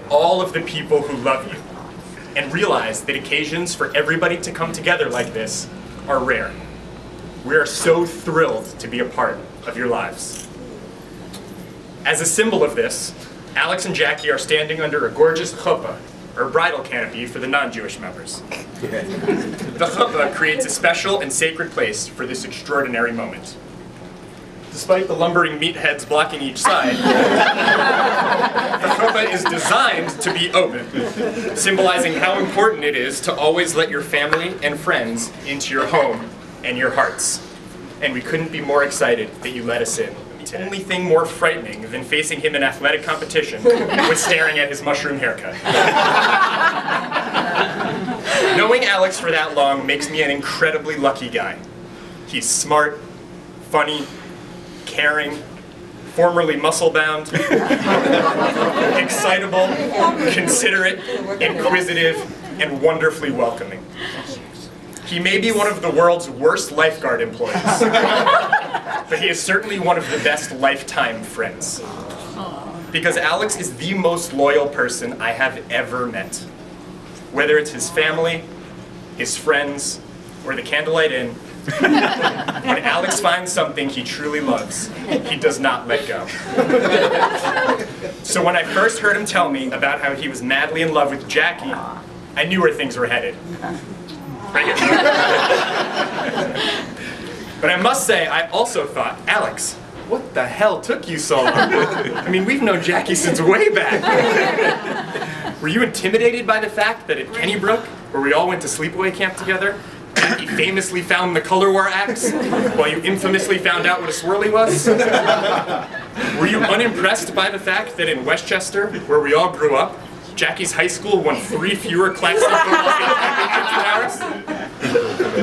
all of the people who love you, and realize that occasions for everybody to come together like this are rare. We are so thrilled to be a part of your lives. As a symbol of this, Alex and Jackie are standing under a gorgeous chuppah, or bridal canopy for the non-Jewish members. The chuppah creates a special and sacred place for this extraordinary moment. Despite the lumbering meatheads blocking each side, the chuppah is designed to be open, symbolizing how important it is to always let your family and friends into your home and your hearts. And we couldn't be more excited that you let us in. The only thing more frightening than facing him in athletic competition was staring at his mushroom haircut. Knowing Alex for that long makes me an incredibly lucky guy. He's smart, funny, caring, formerly muscle-bound, excitable, considerate, inquisitive, and wonderfully welcoming. He may be one of the world's worst lifeguard employees, but he is certainly one of the best lifetime friends. Because Alex is the most loyal person I have ever met. Whether it's his family, his friends, or the Candlelight Inn, when Alex finds something he truly loves, he does not let go. So when I first heard him tell me about how he was madly in love with Jackie, I knew where things were headed. But I must say, I also thought, Alex, what the hell took you so long? I mean, we've known Jackie since way back. Were you intimidated by the fact that at Kennybrook, where we all went to sleepaway camp together, Jackie famously found the color war axe, while you infamously found out what a swirly was? Were you unimpressed by the fact that in Westchester, where we all grew up, Jackie's high school won 3 fewer Class C football championships than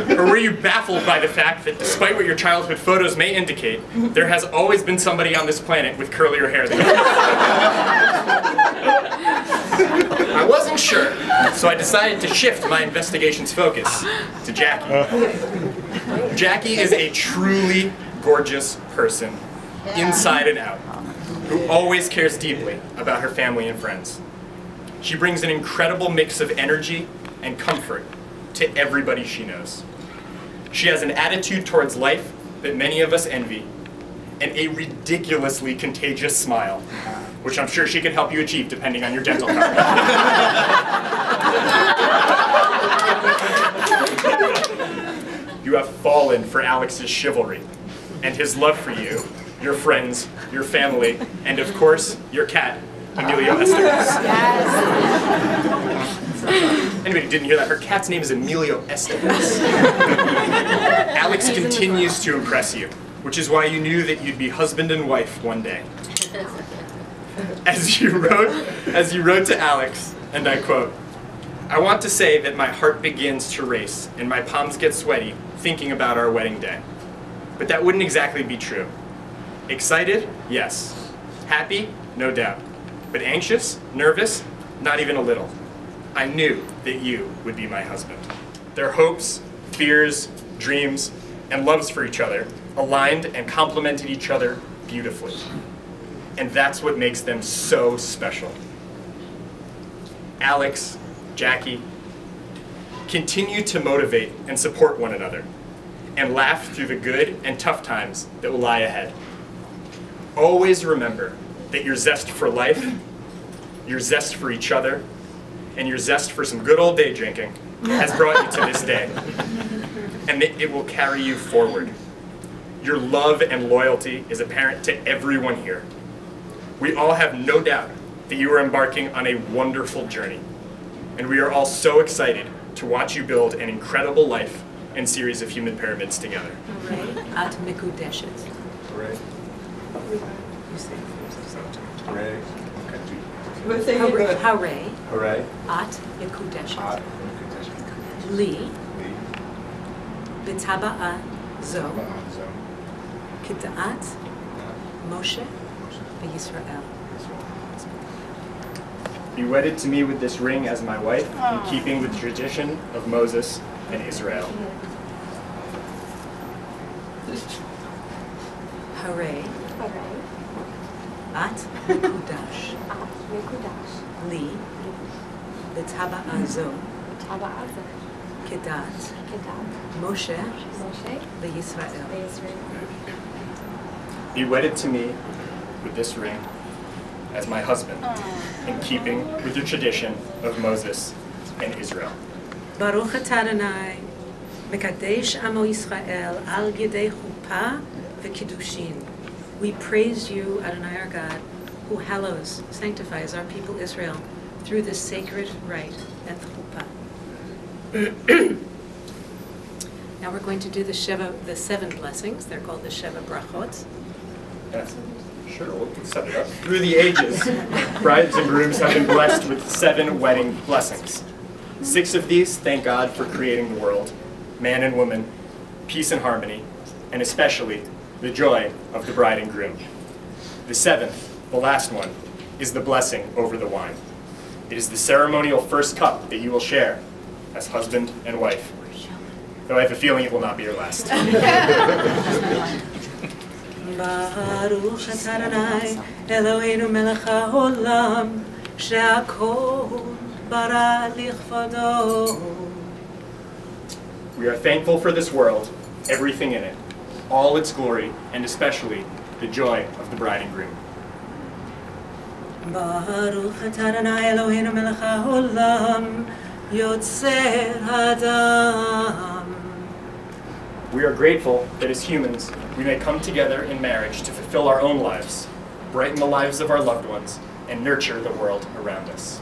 ours? Or were you baffled by the fact that despite what your childhood photos may indicate, there has always been somebody on this planet with curlier hair than you? I wasn't sure, so I decided to shift my investigation's focus to Jackie. Jackie is a truly gorgeous person, inside and out, who always cares deeply about her family and friends. She brings an incredible mix of energy and comfort to everybody she knows. She has an attitude towards life that many of us envy, and a ridiculously contagious smile, which I'm sure she can help you achieve depending on your dental card. You have fallen for Alex's chivalry, and his love for you, your friends, your family, and of course, your cat, Emilio Estevez. Yes. Anybody who didn't hear that, her cat's name is Emilio Estevez. Alex continues to impress you, which is why you knew that you'd be husband and wife one day. As you wrote to Alex, and I quote, "I want to say that my heart begins to race and my palms get sweaty thinking about our wedding day. But that wouldn't exactly be true. Excited? Yes. Happy? No doubt. But anxious? Nervous? Not even a little. I knew that you would be my husband." Their hopes, fears, dreams, and loves for each other aligned and complemented each other beautifully. And that's what makes them so special. Alex, Jackie, continue to motivate and support one another, and laugh through the good and tough times that will lie ahead. Always remember that your zest for life, your zest for each other, and your zest for some good old day drinking has brought you to this day, and that it will carry you forward. Your love and loyalty is apparent to everyone here. We all have no doubt that you are embarking on a wonderful journey, and we are all so excited to watch you build an incredible life and series of human pyramids together. At Mikudeshet. Hooray. You say Hooray. Hooray. Hooray. At Mikudeshet. At Li. B'taba'a zo. K'da'at Moshe v'Yisrael. Be wedded to me with this ring as my wife, in keeping with the tradition of Moses and Israel. Hooray. את מקודש מקודש. לי לטבעה זו טבעה זו. כדת כדת. משה משה. וישראל. וישראל. Be wedded to me with this ring as my husband, in keeping with the tradition of Moses and Israel. ברוך אתה אדוני, מקדש עמו ישראל על ידי חופה וקידושין. We praise you, Adonai our God, who hallows, sanctifies our people Israel through this sacred rite at the chuppah. Now we're going to do the seven blessings. They're called the Sheva Brachot. Yes. Sure, we'll set it up. Through the ages, brides and grooms have been blessed with 7 wedding blessings. 6 of these thank God for creating the world, man and woman, peace and harmony, and especially the joy of the bride and groom. The 7th, the last one, is the blessing over the wine. It is the ceremonial first cup that you will share as husband and wife. Though I have a feeling it will not be your last. Baruch atah Adonai Eloheinu melech haolam she'akol bara lichvado. We are thankful for this world, everything in it, all its glory, and especially the joy of the bride and groom. Baruch atah Adonai Eloheinu melech haolam yotzer hadam. We are grateful that as humans, we may come together in marriage to fulfill our own lives, brighten the lives of our loved ones, and nurture the world around us.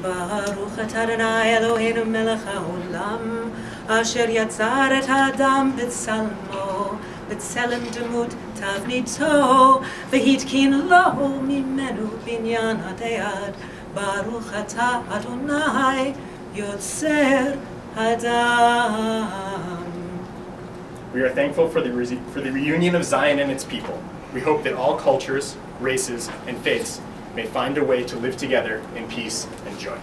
Baruch atah Adonai Eloheinu melech haolam asher yatzar et ha'adam b'tzalmo b'tzelem demut tavnito v'hitkin lo mimenu binyan hadayad. Baruch atah Adonai yotzer hadam. We are thankful for the reunion of Zion and its people. We hope that all cultures, races, and faiths may find a way to live together in peace and joy.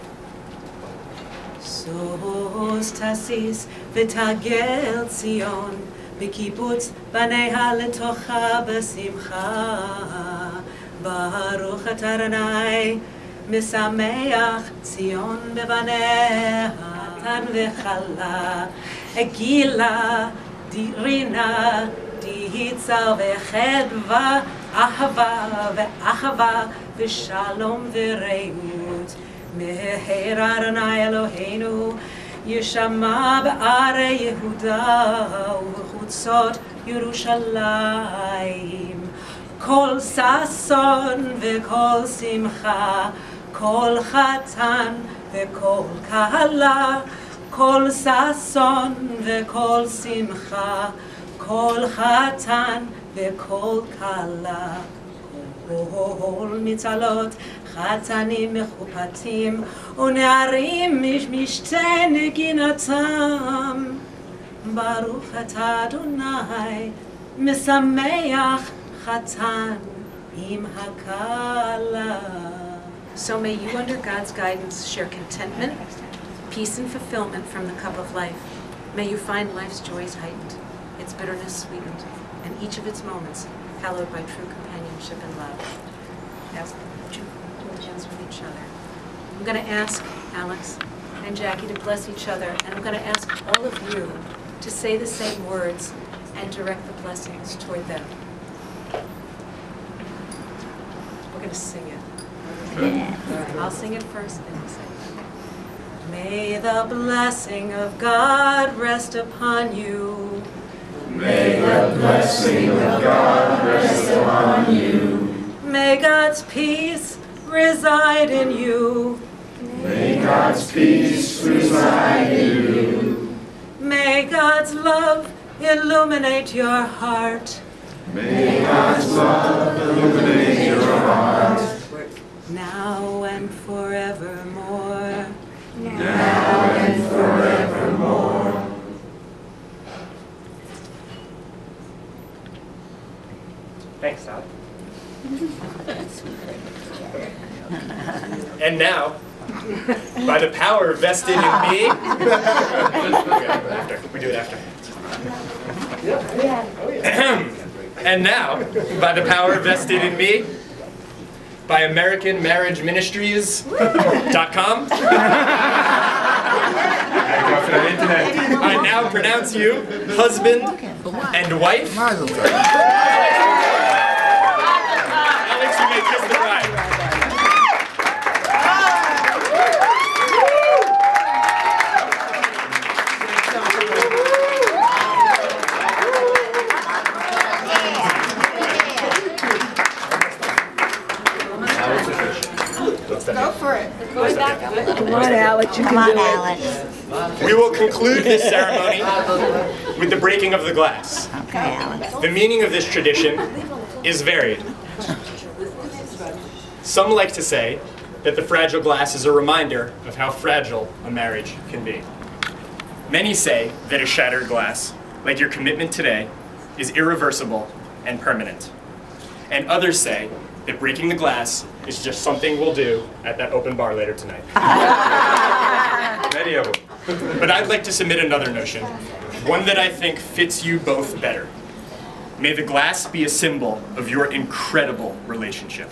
Sos tasis v'tagel Zion b'kibbutz baneha letocha b'simcha. Baruch atah Adonai misameach Zion b'baneha tan v'chala egila dirina dihitzar v'chedva ahava ve'achava v'shalom v'reut meher Adonai Eloheinu yishama b'arei Yehuda u'chutzot Yerushalayim kol sason ve'kol simcha kol chatan ve'kol kahala kol sason ve'kol simcha kol chatan ve'kol kala kol mitzalot chatanim mechupatim u'ne'arim mishte neginatam. Baruch atah Adonai misameach chatan im hakala. So may you, under God's guidance, share contentment, peace and fulfillment from the cup of life. May you find life's joys heightened, its bitterness sweetened, and each of its moments hallowed by true companionship and love. Now, would you hold hands with each other? I'm going to ask Alex and Jackie to bless each other, and I'm going to ask all of you to say the same words and direct the blessings toward them. We're going to sing it. Yeah. I'll sing it first, then you sing it. May the blessing of God rest upon you. May the blessing of God rest upon you. May God's peace reside in you. May God's peace reside in you. May God's love illuminate your heart. May God's love illuminate your heart. Now and forevermore. Now and forevermore. Thanks, Sally. And now, by the power vested in me, okay, after. We do it after. And now, by the power vested in me, by AmericanMarriageMinistries.com, I now pronounce you husband and wife. Alex, you may kiss the bride. Go for it. Come on, Alex. Come on, Alex. We will conclude this ceremony with the breaking of the glass. Okay, Alex. The meaning of this tradition is varied. Some like to say that the fragile glass is a reminder of how fragile a marriage can be. Many say that a shattered glass, like your commitment today, is irreversible and permanent. And others say that breaking the glass is just something we'll do at that open bar later tonight. Many of them. But I'd like to submit another notion, one that I think fits you both better. May the glass be a symbol of your incredible relationship.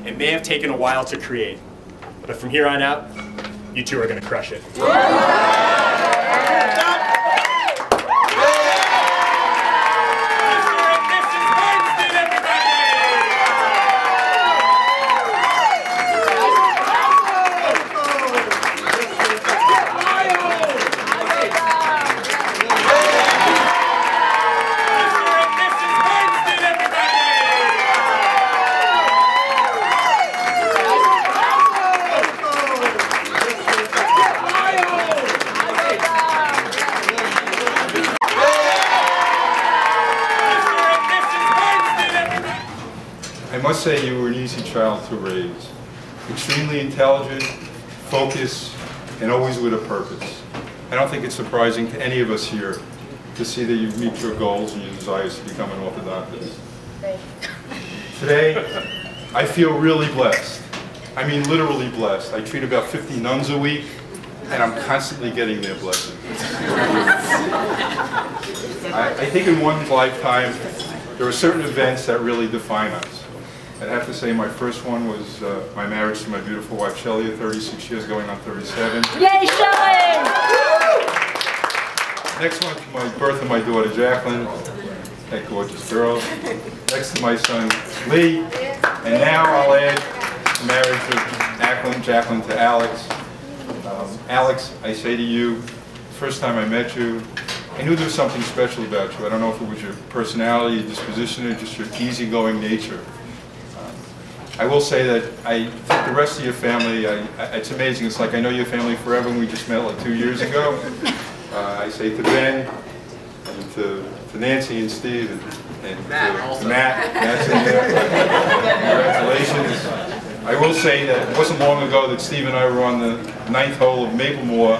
It may have taken a while to create, but from here on out, you two are going to crush it. I must say you were an easy child to raise. Extremely intelligent, focused, and always with a purpose. I don't think it's surprising to any of us here to see that you meet your goals and your desires to become an orthodontist. Today, I feel really blessed. I mean literally blessed. I treat about 50 nuns a week, and I'm constantly getting their blessing. I think in one's lifetime, there are certain events that really define us. I'd have to say my first one was my marriage to my beautiful wife, Shelley, at 36 years, going on 37. Yay, Shelley! Next one, my birth of my daughter, Jacqueline, that gorgeous girl. Next to my son, Lee. And now I'll add the marriage of Jacqueline to Alex. Alex, I say to you, the first time I met you, I knew there was something special about you. I don't know if it was your personality, your disposition, or just your easygoing nature. I will say that I think the rest of your family, it's amazing. It's like I know your family forever, and we just met like 2 years ago. I say to Ben, and to Nancy and Steve, and to Matt, that's in there. Congratulations. I will say that it wasn't long ago that Steve and I were on the 9th hole of Maplemore,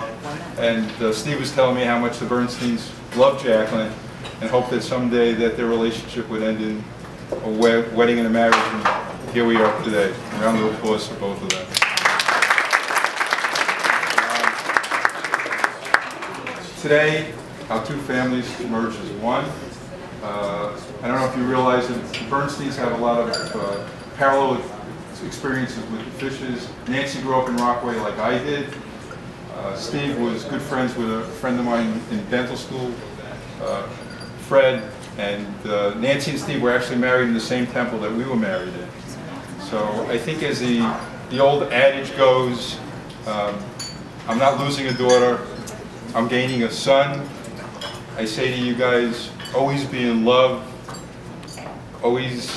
and Steve was telling me how much the Bernsteins loved Jacqueline, and hoped that someday that their relationship would end in a wedding and a marriage. And here we are today. A round of applause for both of them. Today, our two families merge as one. I don't know if you realize that the Bernsteins have a lot of parallel experiences with the Fishes. Nancy grew up in Rockaway like I did. Steve was good friends with a friend of mine in dental school, Fred, and Nancy and Steve were actually married in the same temple that we were married in. So I think as the old adage goes, I'm not losing a daughter, I'm gaining a son. I say to you guys, always be in love, always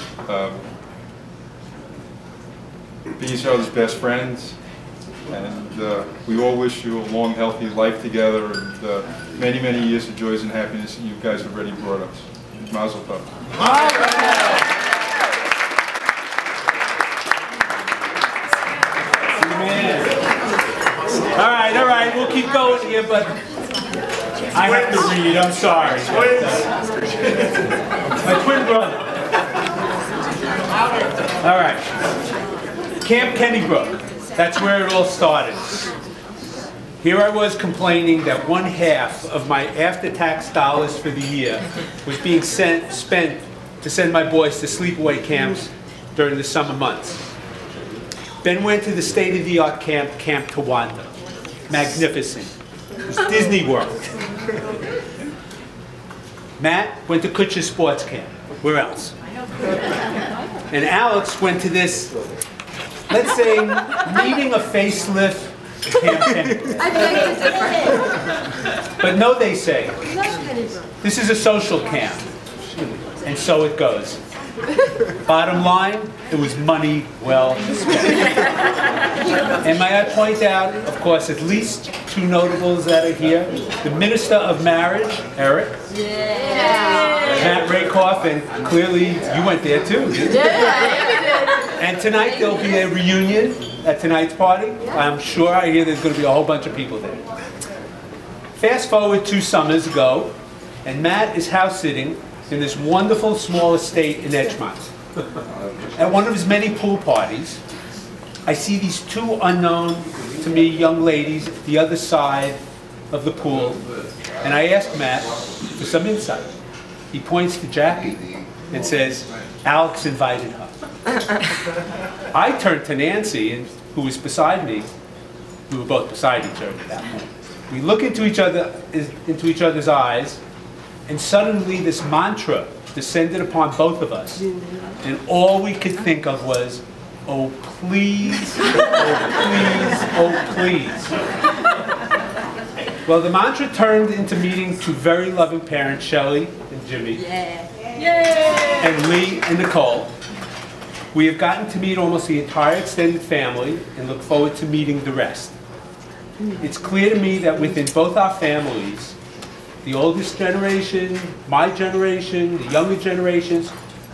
be each other's best friends, and we all wish you a long, healthy life together, and many, many years of joys and happiness that you guys have already brought us. Mazel tov. All right, we'll keep going here, but I have to read, I'm sorry. My twin brother. All right. Camp Kennybrook, that's where it all started. Here I was complaining that 1/2 of my after-tax dollars for the year was being spent to send my boys to sleepaway camps during the summer months. Ben went to the state-of-the-art camp, Camp Tawanda. Magnificent. It was Disney World. Matt went to Kutcher Sports Camp. Where else? And Alex went to this, let's say, needing a facelift Camp Kennybrook. But no, they say, this is a social camp. And so it goes. Bottom line, it was money well spent. And may I point out, of course, at least two notables that are here. The Minister of Marriage, Eric. Matt Rakoff, and clearly you went there too. And tonight there'll be a reunion at tonight's party. I'm sure I hear there's going to be a whole bunch of people there. Fast forward 2 summers ago, and Matt is house sitting in this wonderful small estate in Edgemont. At one of his many pool parties, I see these 2 unknown to me young ladies at the other side of the pool, and I ask Matt for some insight. He points to Jackie and says, Alex invited her. I turned to Nancy, who was beside me. We were both beside each other at that point. We look into each other's eyes, and suddenly this mantra descended upon both of us. And all we could think of was, oh please, oh please, oh please. Well, the mantra turned into meeting 2 very loving parents, Shelley and Jimmy, and Lee and Nicole. We have gotten to meet almost the entire extended family and look forward to meeting the rest. It's clear to me that within both our families, the oldest generation, my generation, the younger generations,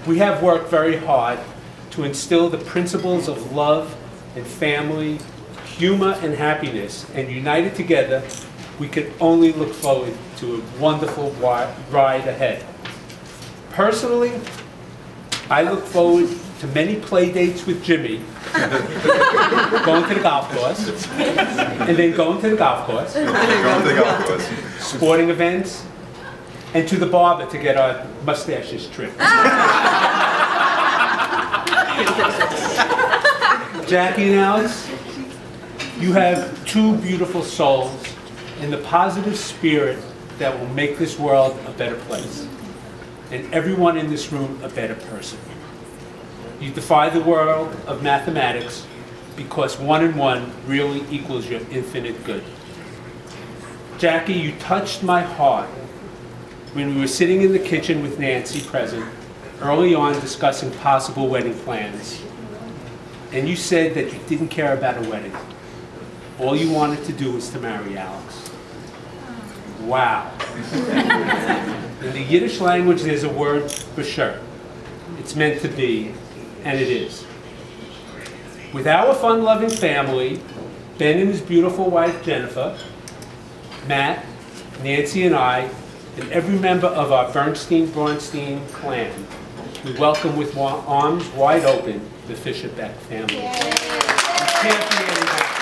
we have worked very hard to instill the principles of love and family, humor and happiness, and united together, we can only look forward to a wonderful ride ahead. Personally, I look forward to many play dates with Jimmy, going to the golf course, and then going to the golf course, sporting events, and to the barber to get our mustaches trimmed. Jackie and Alex, you have 2 beautiful souls and the positive spirit that will make this world a better place, and everyone in this room a better person. You defy the world of mathematics because 1 and 1 really equals your infinite good. Jackie, you touched my heart when we were sitting in the kitchen with Nancy present, early on discussing possible wedding plans. And you said that you didn't care about a wedding. All you wanted to do was to marry Alex. Wow. In the Yiddish language, there's a word for sure. It's meant to be, and it is. With our fun-loving family, Ben and his beautiful wife, Jennifer, Matt, Nancy, and I, and every member of our Bernstein-Braunstein clan, we welcome with arms wide open the Fisher-Beck family. We can't be any happier.